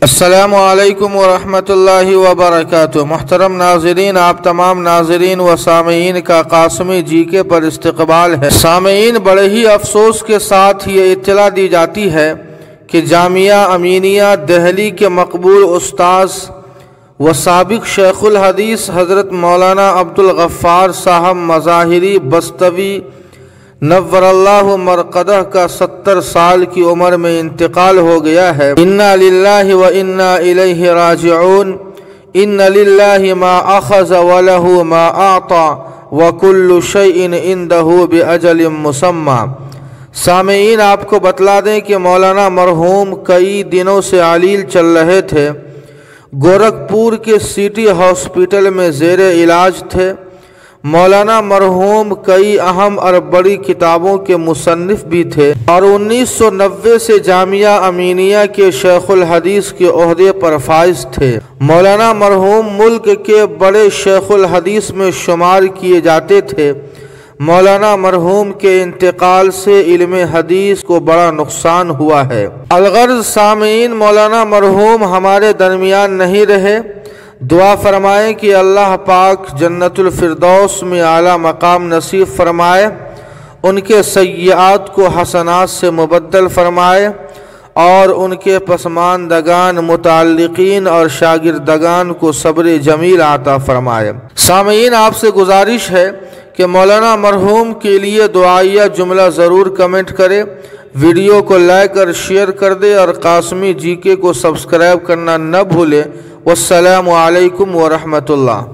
السلام علیکم ورحمۃ اللہ وبرکاتہ۔ محترم ناظرین، آپ تمام ناظرین و سامعین کا قاسمی جی کے پر استقبال ہے۔ سامعین، بڑے ہی افسوس کے ساتھ یہ اطلاع دی جاتی ہے کہ جامعہ امینیہ دہلی کے مقبول استاذ و سابق شیخ الحدیث حضرت مولانا عبدالغفار صاحب مظاہری بستوی نور اللہ مرقدہ کا 70 سال کی عمر میں انتقال ہو گیا ہے۔ انا للہ و انا الیہ راجعون۔ ان للہ ما اخذ ولہ ما اعطى وکل شیء عندہ باجل مسمى۔ سامعین، آپ کو بتلا دیں کہ مولانا مرحوم کئی دنوں سے علیل چل رہے تھے، گورکھپور کے سٹی ہاسپٹل میں زیر علاج تھے۔ مولانا مرحوم کئی اہم اور بڑی کتابوں کے مصنف بھی تھے اور 1990 سے جامعہ امینیہ کے شیخ الحدیث کے عہدے پر فائز تھے۔ مولانا مرحوم ملک کے بڑے شیخ الحدیث میں شمار کیے جاتے تھے۔ مولانا مرحوم کے انتقال سے علم حدیث کو بڑا نقصان ہوا ہے۔ الغرض سامعین، مولانا مرحوم ہمارے درمیان نہیں رہے۔ دعا فرمائیں کہ اللہ پاک جنت الفردوس میں اعلیٰ مقام نصیب فرمائے، ان کے سیئات کو حسنات سے مبدل فرمائے اور ان کے پسماندگان متعلقین اور شاگردگان کو صبر جمیل عطا فرمائے۔ سامعین، آپ سے گزارش ہے کہ مولانا مرحوم کے لیے دعائیہ جملہ ضرور کمنٹ کرے، ویڈیو کو لائک اور شیئر کر دے اور قاسمی جی کے کو سبسکرائب کرنا نہ بھولے۔ والسلام علیکم ورحمۃ اللہ۔